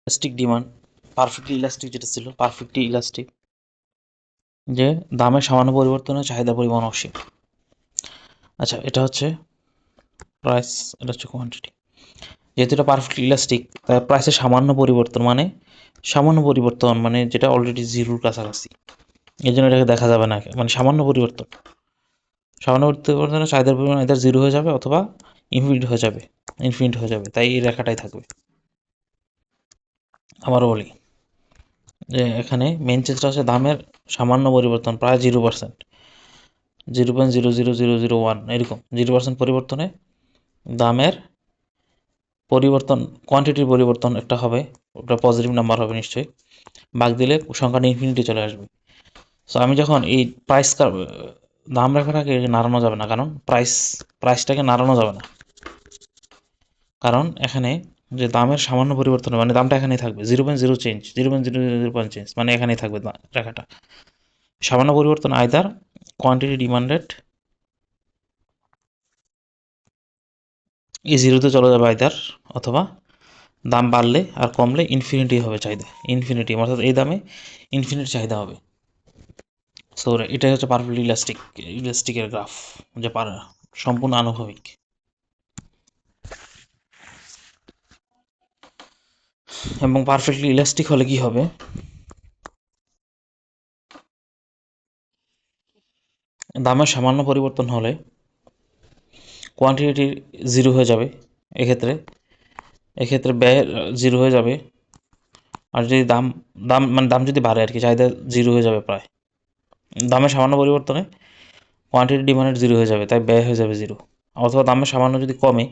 Elastic demand, perfectly elastic যেটা ছিল, perfectly elastic, যে দামের সামান্য পরিবর্তনে চাহিদা পরিমাণ অসীম। আচ্ছা, এটা হচ্ছে প্রাইস, এটা হচ্ছে কোয়ান্টিটি। যেহেতু এটা পারফেক্টলি ইলাস্টিক, তাই প্রাইসের সামান্য পরিবর্তন মানে যেটা অলরেডি জিরোর কাছাকাছি, এই জন্য এটাকে দেখা যাবে না, মানে সামান্য পরিবর্তনে চাহিদার পরিমাণ এদের জিরো হয়ে যাবে অথবা ইনফিনিট হয়ে যাবে, তাই এই রেখাটাই থাকবে। আবারও বলি যে এখানে মেন চেষ্টা হচ্ছে দামের সামান্য পরিবর্তন, প্রায় 0%, 0.00001, এরকম 0% পরিবর্তনে দামের পরিবর্তন, কোয়ান্টিটির পরিবর্তন একটা হবে, ওটা পজিটিভ নাম্বার হবে নিশ্চয়ই, ভাগ দিলে সংখ্যাটা ইনফিনিটি চলে আসবে। সো আমি যখন এই দাম রেখাটাকে নাড়ানো যাবে না, কারণ প্রাইসটাকে নাড়ানো যাবে না, কারণ এখানে যে দামের সামান্য পরিবর্তন মানে দামটা এখানেই থাকবে, 0.0 চেঞ্জ, মানে এখানেই থাকবে রেখাটা। সামান্য পরিবর্তন আইদার কোয়ান্টিটি ডিমান্ডেড এই জিরোতে চলে যাবে আইদার, অথবা দাম বাড়লে আর কমলে ইনফিনিটি হবে চাহিদা, ইনফিনিটি অর্থাৎ এই দামে ইনফিনিটি চাহিদা হবে। সো এটাই হচ্ছে পারফেক্টলি ইলাস্টিকের গ্রাফ, যে সম্পূর্ণ আনুভবিক। এবং পারফেক্টলি ইলাস্টিক হলে কি হবে, দামের সামান্য পরিবর্তন হলে কোয়ান্টিটি জিরো হয়ে যাবে, এক্ষেত্রে ব্যয় জিরো হয়ে যাবে। আর যদি দাম যদি বাড়ে আর কি, চাহিদা জিরো হয়ে যাবে প্রায়। দামের সামান্য পরিবর্তনে কোয়ান্টিটি ডিমান্ড জিরো হয়ে যাবে, তাই ব্যয় হয়ে যাবে জিরো। অথবা দামের সামান্য যদি কমে,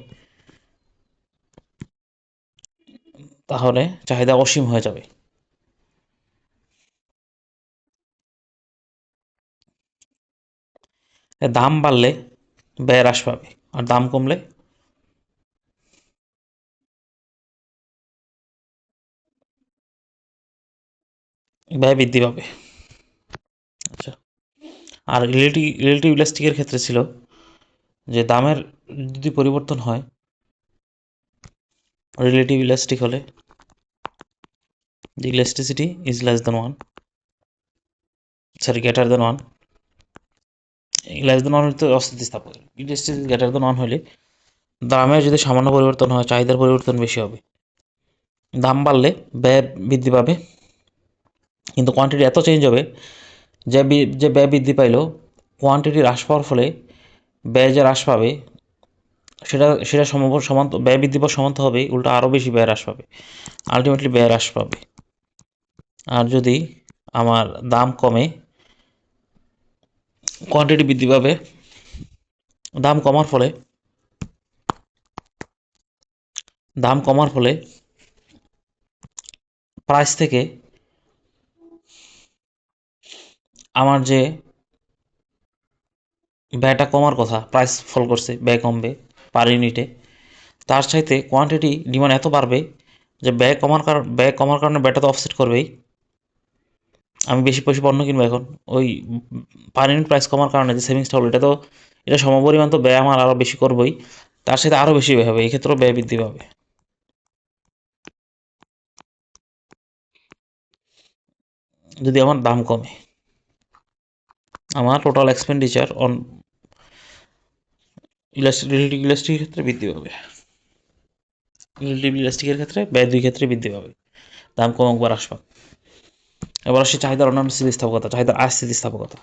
তাহলে চাহিদা অসীম হয়ে যাবে। দাম বাড়লে ব্যয় হ্রাস পাবে, আর দাম কমলে ব্যয় বৃদ্ধি পাবে। আচ্ছা, আর রিলেটিভ ইলাস্টিকের ক্ষেত্রে ছিল যে দামের যদি পরিবর্তন হয়, রিলেটিভ ইলাস্টিক হলে the elasticity is less than 1, sorry, greater than 1, less than 1 হলে তো অস্থিতিস্থাপক, ইলাস্টিসিটি গ্রেটার দেন 1 হলে দামের যদি সামান্য পরিবর্তন হয়, চাহিদার পরিবর্তন বেশি হবে, দাম বাড়লে ব্যয় বৃদ্ধি পাবে, কিন্তু কোয়ান্টিটি এত চেঞ্জ হবে যে ব্যয় বৃদ্ধি পাইলেও কোয়ান্টিটি হ্রাস পাওয়ার ফলে ব্যয় যে হ্রাস পাবে সেটা ব্যয় বৃদ্ধি পাওয়ার সমান্ত হবে, উল্টো আরও বেশি ব্যয় হ্রাস পাবে, আলটিমেটলি ব্যয় হ্রাস পাবে। আর যদি আমার দাম কমে, কোয়ান্টিটি বৃদ্ধি পাবে, দাম কমার ফলে প্রাইস থেকে আমার যে ব্যয়টা কমার কথা, প্রাইস ফল করছে, ব্যয় কমবে পার ইউনিটে, তার চাইতে কোয়ান্টিটি ডিমান্ড এত বাড়বে যে ব্যয় কমার কারণে ব্যয়টা তো অফসেট করবেই, আমি বেশি বেশি পণ্য কিনবো এখন, ওই পার ইউনিট প্রাইস কমার কারণে যে সেভিংসটা হলো, এটা সমপরিমাণ, তো ব্যয় আমার আরও বেশি করবই, তার সাথে আরও বেশি ব্যয় হবে, এই ক্ষেত্রেও ব্যয় বৃদ্ধি পাবে। যদি আমার দাম কমে, আমার টোটাল এক্সপেন্ডিচার অন রিলেটিভ ইলাস্টিকের ক্ষেত্রে বৃদ্ধি পাবে, রিলেটিভ ইলাস্টিকের ক্ষেত্রে ব্যয় দুই ক্ষেত্রে বৃদ্ধি পাবে, দাম কমুক বা হ্রাস পাক। এবার আসছে চাহিদার অন্যান্য স্থিতিস্থাপকতা, চাহিদার স্থিতিস্থাপকতা।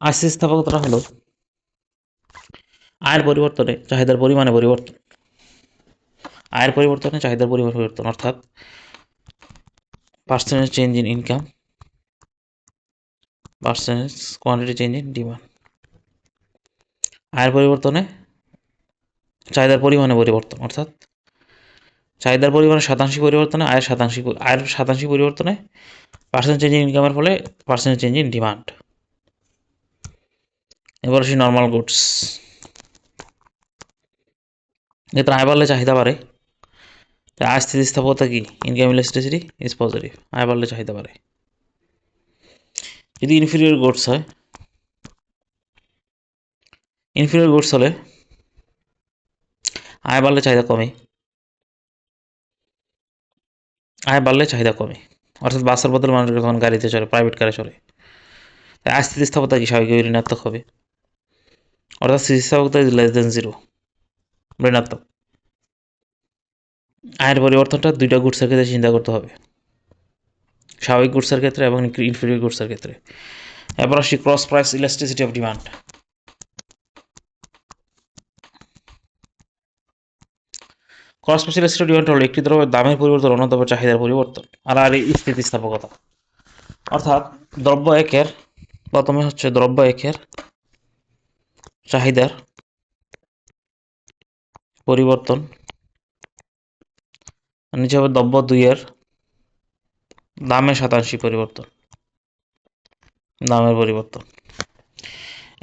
স্থিতিস্থাপকতাটা হলো আয়ের পরিবর্তনে চাহিদার পরিমাণে পরিবর্তন, অর্থাৎ percentage change in income, percentage quantity change in demand. আয়ের পরিবর্তনে চাহিদার পরিমাণে পরিবর্তন, অর্থাৎ চাহিদার পরিমাণে শতাংশিক পরিবর্তনে আয়ের শতাংশিক পরিবর্তনে পার্সেন্টেজ চেঞ্জ ইন ইনকামের ফলে পার্সেন্টেজ চেঞ্জ ইন ডিমান্ড। এবার আসি নর্মাল গুডস। এতে আয় বাড়লে চাহিদা বাড়ে, তাই আয় স্থিতিস্থাপকতা কি, ইনকাম ইলাস্টিসিটি ইজ পজিটিভ, আয় বাড়লে চাহিদা বাড়ে। যদি ইনফিরিয়র গুডস হয়, ইনফিরিয়র গুডস হলে আয় বাড়লে চাহিদা কমে, আয় বাড়লে চাহিদা কমে, অর্থাৎ বাসের বদলে মানুষ তখন গাড়িতে চলে, প্রাইভেট কারে চলে, তাই আয় স্থিতিস্থাপকতা কি স্বাভাবিকভাবে ঋণাত্মক হবে, অর্থাৎ স্থিতিস্থাপকতা ইজ লেস দেন জিরো, ঋণাত্মক। আয়ের পরিবর্তনটা দুইটা গুডসের ক্ষেত্রে চিন্তা করতে হবে, স্বাভাবিক গুডসের ক্ষেত্রে এবং ইনফিরিয়র গুডসের ক্ষেত্রে। এরপর আসি cross price elasticity of demand. Cross price elasticity of demand হলো একটি দ্রব্যের দামের পরিবর্তন অন্য দ্রব্যের চাহিদার পরিবর্তন, আর এই স্থিতিস্থাপকতা। অর্থাৎ দ্রব্য একের, প্রথমে হচ্ছে দ্রব্য একের চাহিদার পরিবর্তন, নিচে হবে দ্রব্য দুইয়ের দামের শতাংশিক পরিবর্তন, দামের পরিবর্তন।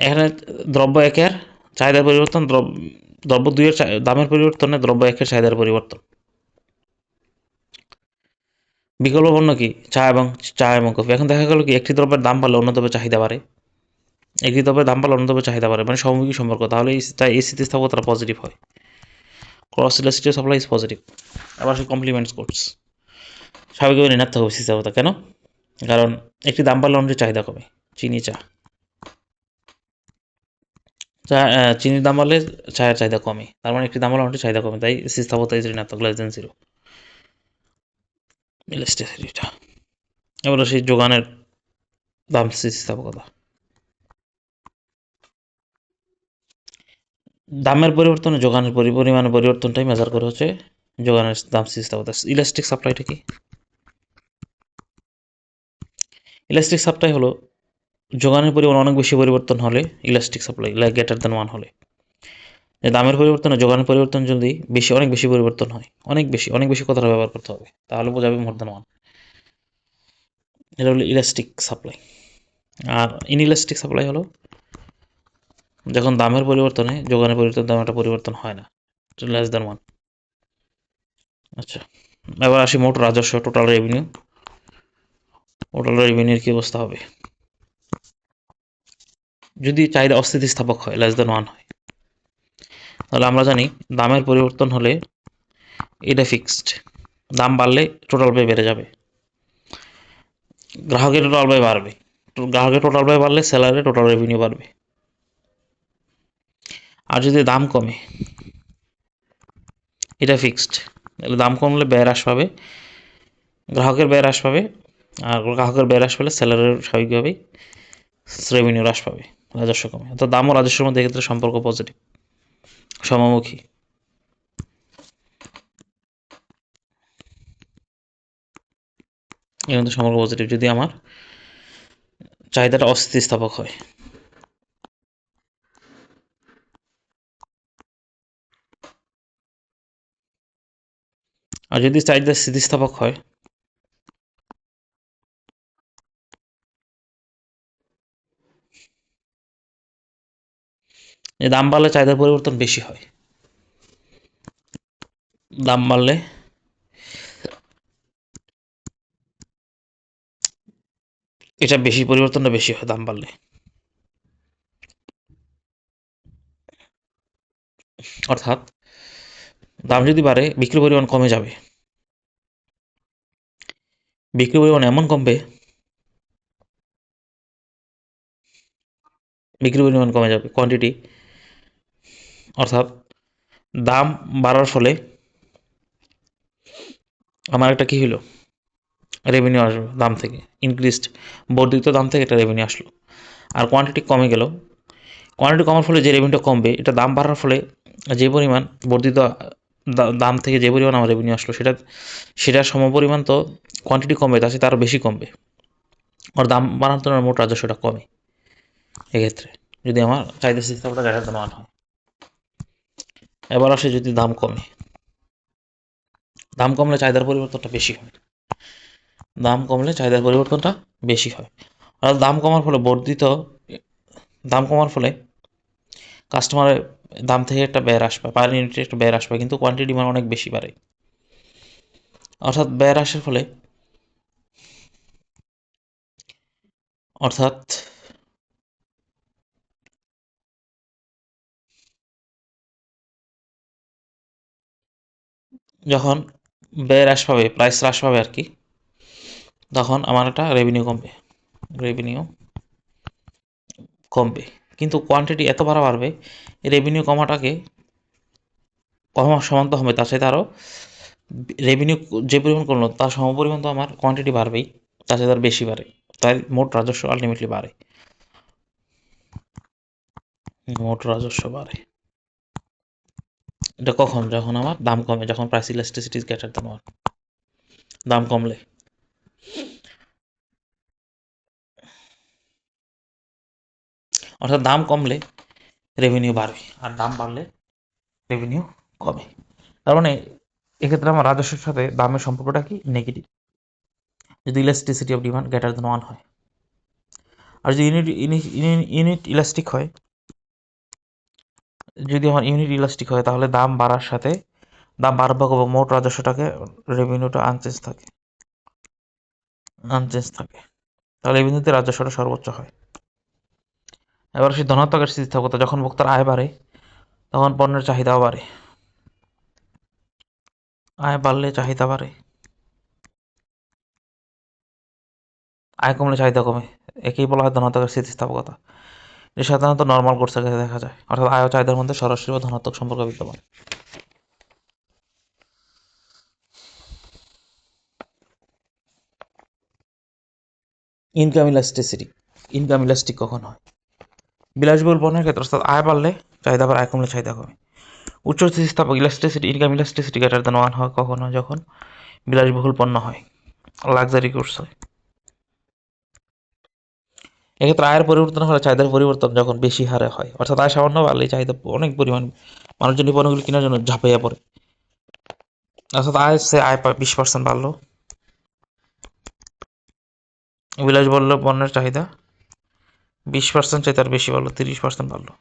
এখানে দ্রব্য একের চাহিদার পরিবর্তন, দ্রব্য দুইয়ের দামের পরিবর্তনে দ্রব্য একের চাহিদার পরিবর্তন। বিকল্প পণ্য কি? চা এবং কফি। এখন দেখা গেল কি একটি দ্রব্যের দাম বাড়লে অন্য দ্রব্যের চাহিদা বাড়ে, একটি দ্রব্যের দাম বাড়লে অন্য দ্রব্যের চাহিদা বাড়ে, মানে সমমুখী সম্পর্ক। তাহলে তাই এই স্থিতিস্থাপকতা পজিটিভ হয়। Cross elasticity supply is positive. আবার সেই কমপ্লিমেন্টস কোর্স স্বাভাবিকভাবে ঋণাত্মক হবে স্থিতিস্থাপকতা। কেন? কারণ একটি দাম বাড়লে অন্যটির চাহিদা কমে। চিনি, চিনির দাম বাড়লে চায়ের চাহিদা কমে, তার মানে একটি দাম বাড়লে অন্যটির চাহিদা কমে, তাই স্থিতিস্থাপকতা ইজ ঋণাত্মক, লেস দেন জিরো, ইলাস্টিসিটিটা। এবার সেই যোগানের দাম স্থিতিস্থাপকতা। দামের পরিবর্তনে যোগানের পরিমাণের পরিবর্তনটাই মেজার করে হচ্ছে যোগানের দাম স্থিতিস্থাপকতা। ইলাস্টিক সাপ্লাইটা কি? ইলাস্টিক সাপ্লাই হলো যোগানের পরিমাণ অনেক বেশি পরিবর্তন হলে elastic supply, like greater than 1 হলে। দামের পরিবর্তনে যোগানের পরিবর্তন যদি অনেক বেশি পরিবর্তন হয়, অনেক বেশি কথাটা ব্যবহার করতে হবে, তাহলে বোঝাবে মোর দেন 1। এটা হলো ইলাস্টিক সাপ্লাই। আর ইনইলাস্টিক সাপ্লাই হলো যখন দামের পরিবর্তনে যোগানের পরিবর্তন তেমন একটা পরিবর্তন হয় না, লেস দেন 1। আচ্ছা, এবার আসি মোট রাজস্ব, টোটাল রেভিনিউ। টোটাল রেভিনিউর কি অবস্থা হবে যদি চাহিদা অস্থিতিস্থাপক হয়, লেস দেন 1 হয়? তাহলে আমরা জানি দামের পরিবর্তন হলে এটা ফিক্সড, দাম বাড়লে টোটাল ব্যয় বেড়ে যাবে, গ্রাহকের টোটাল ব্যয় বাড়বে, গ্রাহকের টোটাল ব্যয় বাড়লে স্যালারি টোটাল রেভিনিউ বাড়বে। আর যদি দাম কমে, এটা ফিক্সড, তাহলে দাম কমলে ব্যয় হ্রাস পাবে, গ্রাহকের ব্যয় হ্রাস পাবে, আর গ্রাহকের ব্যয় হ্রাস পেলে স্যালারির স্বাভাবিকভাবেই রেভিনিউ হ্রাস পাবে, রাজস্ব কমে। তো দাম ও রাজস্বের মধ্যে এক্ষেত্রে সম্পর্ক পজিটিভ, সমমুখী। এর মধ্যে সম্পর্ক পজিটিভ যদি আমার চাহিদাটা অস্থিতিস্থাপক হয়। আর যদি চাহিদা স্থিতিস্থাপক হয়, যে দাম বাড়লে চাহিদার পরিবর্তন বেশি হয়, দাম বাড়লে এটা বেশি, পরিবর্তনটা বেশি হয় দাম বাড়লে। অর্থাৎ দাম যদি বাড়ে বিক্রির পরিমাণ কমে যাবে, বিক্রির পরিমাণ এমন কমবে, বিক্রির পরিমাণ কমে যাবে, কোয়ান্টিটি। অর্থাৎ দাম বাড়ার ফলে আমার একটা কি হলো, রেভিনিউ আসবে দাম থেকে, ইনক্রিজড, বর্ধিত দাম থেকে একটা রেভিনিউ আসলো। আর কোয়ান্টিটি কমে গেল, কোয়ান্টিটি কমার ফলে যে রেভিনিউটা কমবে, এটা দাম বাড়ার ফলে যে পরিমাণ বর্ধিত দাম থেকে যে পরিমাণ আমার রেভিনিউ আসলো, সেটার সমপরিমাণ তো কোয়ান্টিটি কমবে, তার সাথে আরও বেশি কমবে, আর দাম বাড়ানোর তুলনায় মোট রাজস্বটা কমে এক্ষেত্রে, যদি আমার চাহিদা স্থিতিস্থাপকতা গ্রেটার দেন 1 হয়। এবার আসে যদি দাম কমে, দাম কমলে চাহিদার পরিবর্তনটা বেশি হয়, দাম কমলে চাহিদার পরিবর্তনটা বেশি হয়। আর দাম কমার ফলে কাস্টমারের দাম থেকে একটা ব্যয় হ্রাস পায়, পার ইউনিটে একটা ব্যয় হ্রাস পায়, কিন্তু কোয়ান্টিটি ডিমান্ড অনেক বেশি বাড়ে। অর্থাৎ ব্যয় হ্রাসের ফলে, অর্থাৎ যখন ব্যয় হ্রাস পাবে, প্রাইস হ্রাস পাবে আর কি, তখন আমার একটা রেভিনিউ কমবে। কিন্তু কোয়ান্টিটি এত বাড়বে, রেভিনিউ কমাটাকে কমা সমান তো হবে, তার সাথে আরও রেভিনিউ যে পরিমাণ করলো তার সমপরিমাণ তো আমার কোয়ান্টিটি বাড়বেই, তার সাথে আর বেশি বাড়ে, তাই মোট রাজস্ব আলটিমেটলি বাড়ে। এটা কখন? যখন আমার দাম কমে, যখন price elasticity is greater than 1, দাম কমলে। অর্থাৎ দাম কমলে রেভিনিউ বাড়বে, আর দাম বাড়লে রেভিনিউ কমে। তার মানে এক্ষেত্রে আমার রাজস্বের সাথে দামের সম্পর্কটা কি? নেগেটিভ, যদি elasticity of demand greater than 1 হয়। আর যদি ইউনিট ইলাস্টিক হয়, যদি আমার ইউনিট ইলাস্টিক হয়, তাহলে দাম বাড়ার সাথে দাম বাড়বে এবং মোট রাজস্বটাকে রেভিনিউটা আনচেঞ্জ থাকে, তাহলে রেভিনিউতে রাজস্বটা সর্বোচ্চ হয়। এবার সেই ধনাত্মকের স্থিতিস্থাপকতা, যখন ভোক্তার আয় বাড়ে তখন পণ্যের চাহিদাও বাড়ে, আয় বাড়লে চাহিদা বাড়ে, আয় কমলে চাহিদা কমে, একেই বলা হয় ধনাত্মকের স্থিতিস্থাপকতা। এটা সাধারণত নর্মাল কোর্সের ক্ষেত্রে দেখা যায়, অর্থাৎ আয় ও চাহিদার মধ্যে সরাসরি বা ধনাত্মক সম্পর্ক বিদ্যমান। ইনকাম ইলাস্টিক কখন হয়? বিলাসবহুল পণ্যের ক্ষেত্রে, অর্থাৎ আয় বাড়লে চাহিদা বাড়ে, আয় কমলে চাহিদা কমে। উচ্চ স্থিতিস্থাপক ইনকাম ইলাস্টিসিটি গ্রেটার দ্যান 1 হয় কখন হয়? যখন বিলাসবহুল পণ্য হয়, লাক্সারি গুডস হয়। এক্ষেত্রে আয়ের পরিবর্তন হলে চাহিদার পরিবর্তন যখন বেশি হারে হয়, অর্থাৎ আয় সামান্য বাড়লে চাহিদা অনেক পরিমাণ মানুষজন এই পণ্যগুলি কেনার জন্য ঝাঁপাইয়া পড়ে। অর্থাৎ আয় 20% বাড়লো, বিলাসবহুল পণ্যের চাহিদা 20% চাইতে আর বেশি বাড়লো, 30% বাড়লো।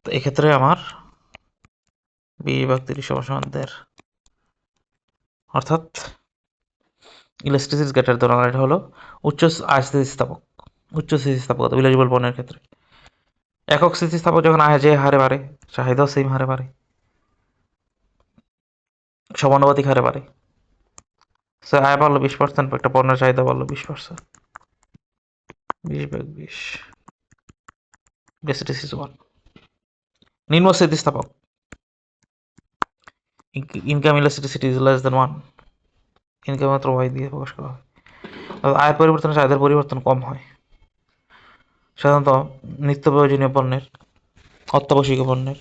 তো এক্ষেত্রে আমার 20/30 = 1.5, অর্থাৎ ইলাস্টিসিটি ইজ গ্রেটার দ্যান, এটা হলো উচ্চ আয় স্থিতিস্থাপকতা বিলাসবহুল পণ্যের ক্ষেত্রে। একক স্থিতিস্থাপক, যখন আয় যে হারে বাড়ে চাহিদাও সেম হারে বাড়ে, সমানুপাতিক হারে বাড়ে। সে আয় বাড়লো 20%, একটা পণ্যের চাহিদা বাড়লো 20%, 20/20, ইলাস্টিসিটি ইজ 1। নিম্ন স্থিতিস্থাপক, income elasticity is less than 1, income মাত্র ওয়াই দিয়ে প্রকাশ করা হয়। আয়ের পরিবর্তনে চাহিদার পরিবর্তন কম হয়, সাধারণত নিত্য প্রয়োজনীয় পণ্যের, অত্যাবশ্যকীয় পণ্যের।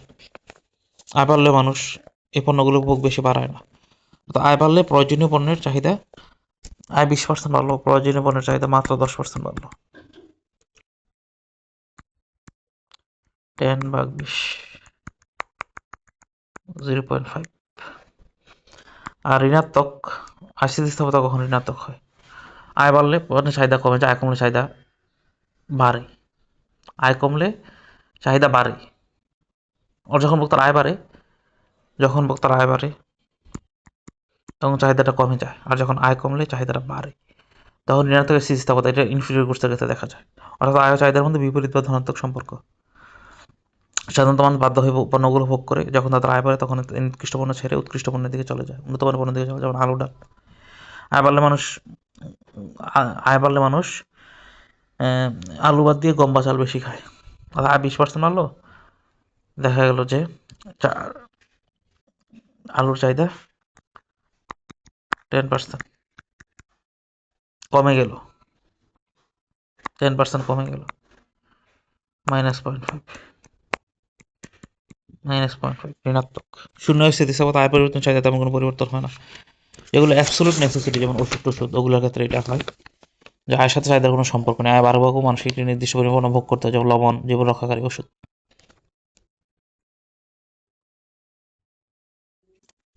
আয় বাড়লে মানুষ এই পণ্যগুলো উপভোগ বেশি বাড়ায় না। তো আয় বাড়লে প্রয়োজনীয় পণ্যের চাহিদা, আয় 20% বাড়লো, প্রয়োজনীয় পণ্যের চাহিদা মাত্র 10% বাড়লো। 10/20, 0.5। আর ঋণাত্মক আয় স্থিতিস্থাপকতা কখন ঋণাত্মক হয়? আয় বাড়লে পণ্যের চাহিদা কমে যায়, আয় কমলে চাহিদা বাড়ে, আয় কমলে চাহিদা বাড়ে। আর যখন ভোক্তার আয় বাড়ে তখন চাহিদাটা কমে যায়, আর যখন আয় কমলে চাহিদাটা বাড়ে, তখন ঋণাত্মক স্থিতিস্থাপকতা, এটা ইনফিরিয়র গুডসের ক্ষেত্রে দেখা যায়। অর্থাৎ আয় ও চাহিদার মধ্যে বিপরীত বা ধনাত্মক সম্পর্ক। সাধারণত মানুষ বাধ্য হয়ে পণ্যগুলো ভোগ করে, যখন তাদের আয় বাড়ে তখন নিকৃষ্ট পণ্য ছেড়ে উৎকৃষ্ট পণ্যের দিকে চলে যায়, উন্নত মানের পণ্যের দিকে চলে যায়, যেমন আলু ডাল। আয় বাড়লে মানুষ আয় বাড়লে মানুষ আলু বাদ দিয়ে গম বা চাল বেশি খায়। আর আয় 20% বাড়লো, দেখা গেল যে আলুর চাহিদা 10% কমে গেল, 10% কমে গেল, -0.5, ঋণাত্মক। শূন্য স্থিতিস্থাপকতা, আয় পরিবর্তন চাহিদা তেমন কোনো পরিবর্তন হয় না। যেগুলো অ্যাবসোলুট নেসেসিটি, যেমন ওষুধ, ওগুলোর ক্ষেত্রে এটা হয় যে আয়ের সাথে চাহিদার কোনো সম্পর্ক নেই, আয় বাড়বো মানুষ একটি নির্দিষ্ট পরিমাণ ভোগ করতে হয়, যেমন লবণ, জীবন রক্ষাকারী ওষুধ।